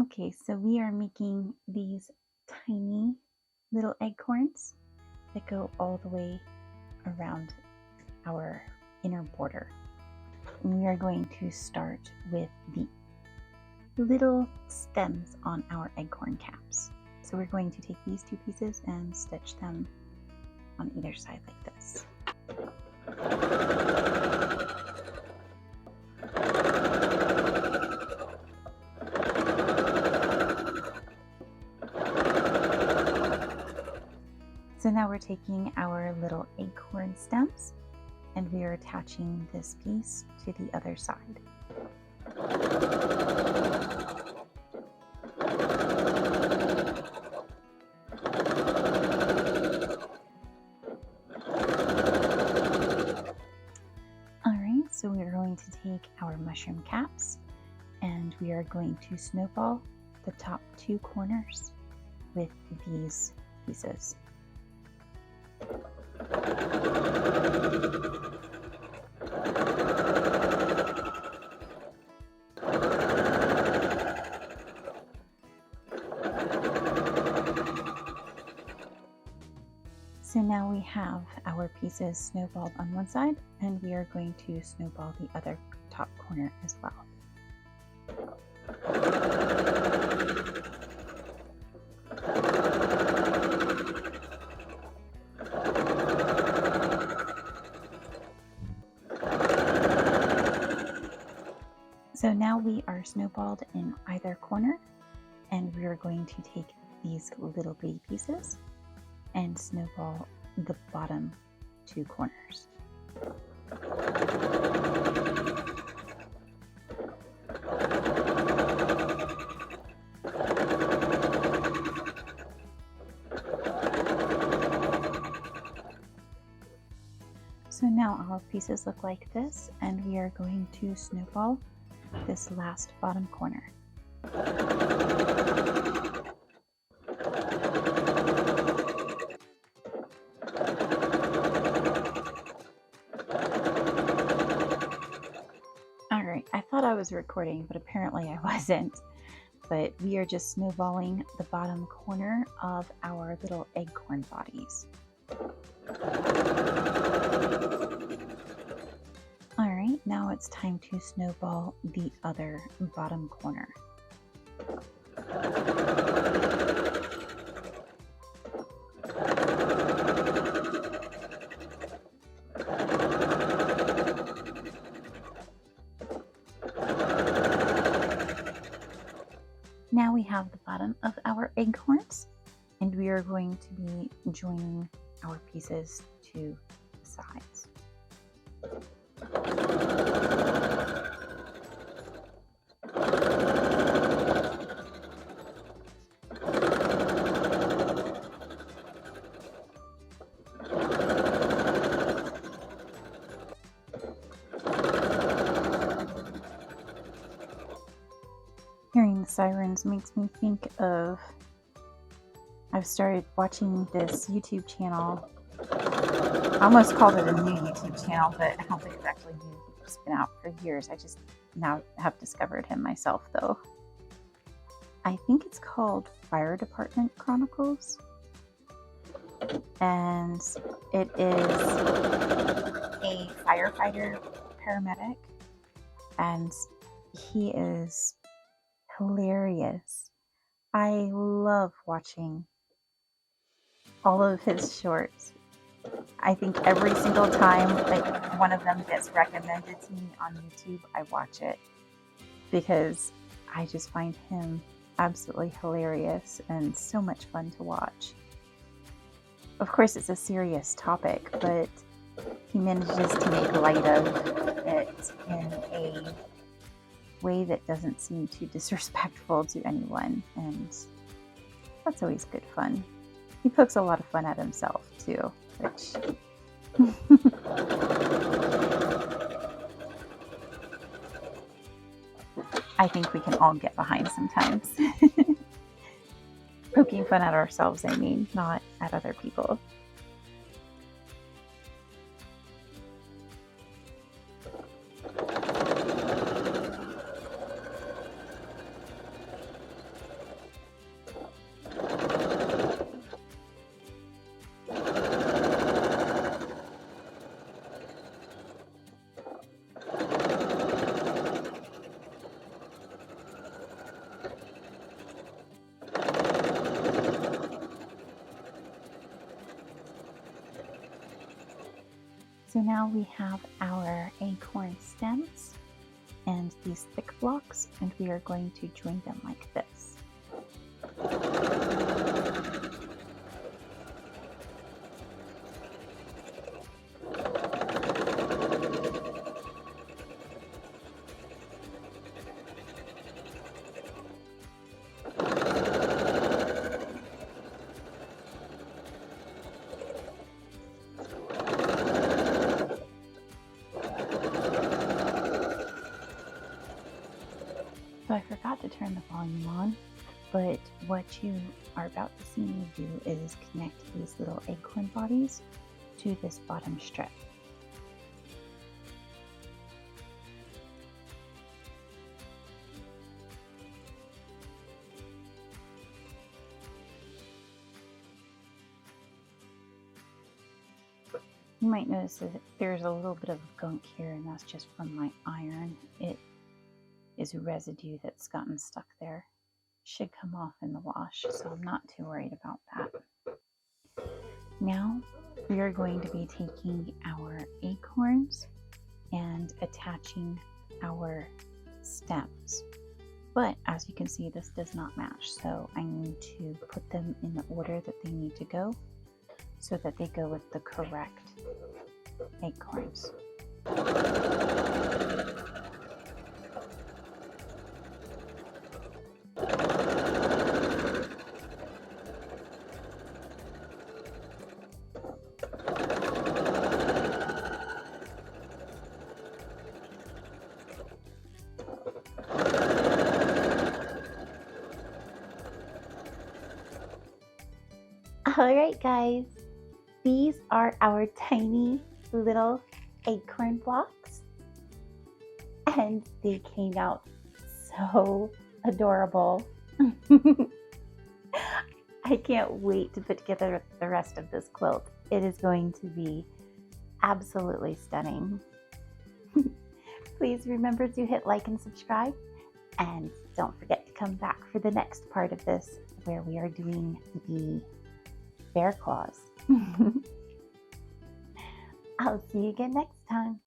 Okay, so we are making these tiny little acorns that go all the way around our inner border. And we are going to start with the little stems on our acorn caps. So we're going to take these two pieces and stitch them on either side like this. So now we're taking our little acorn stems and we are attaching this piece to the other side. Alright, so we are going to take our mushroom caps and we are going to snowball the top two corners with these pieces. So now we have our pieces snowballed on one side and we are going to snowball the other top corner as well. So now we are snowballed in either corner and we are going to take these little bitty pieces and snowball the bottom two corners. So now our pieces look like this and we are going to snowball this last bottom corner. Alright, I thought I was recording, but apparently I wasn't. But we are just snowballing the bottom corner of our little acorn bodies. Alright, now it's time to snowball the other bottom corner. Now we have the bottom of our acorns and we are going to be joining our pieces to the sides. Hearing the sirens makes me think of, I've started watching this YouTube channel. I almost called it a new YouTube channel, but I don't think it's actually new. It's been out for years. I just now have discovered him myself though. I think it's called Fire Department Chronicles. And it is a firefighter paramedic. And he is hilarious. I love watching all of his shorts. I think every single time like one of them gets recommended to me on YouTube, I watch it because I just find him absolutely hilarious and so much fun to watch. Of course, it's a serious topic, but he manages to make light of it in a way that doesn't seem too disrespectful to anyone, and that's always good fun. He pokes a lot of fun at himself too, which I think we can all get behind sometimes. Poking fun at ourselves, I mean, not at other people. So now we have our acorn stems and these thick blocks, and we are going to join them like this. So I forgot to turn the volume on, but what you are about to see me do is connect these little acorn bodies to this bottom strip. You might notice that there's a little bit of gunk here, and that's just from my iron. It is residue that's gotten stuck there. Should come off in the wash, so I'm not too worried about that. Now we are going to be taking our acorns and attaching our stems. But as you can see, this does not match, so I need to put them in the order that they need to go so that they go with the correct acorns. Alright guys, these are our tiny little acorn blocks, and they came out so adorable. I can't wait to put together the rest of this quilt. It is going to be absolutely stunning. Please remember to hit like and subscribe, and don't forget to come back for the next part of this where we are doing the bear claws. I'll see you again next time.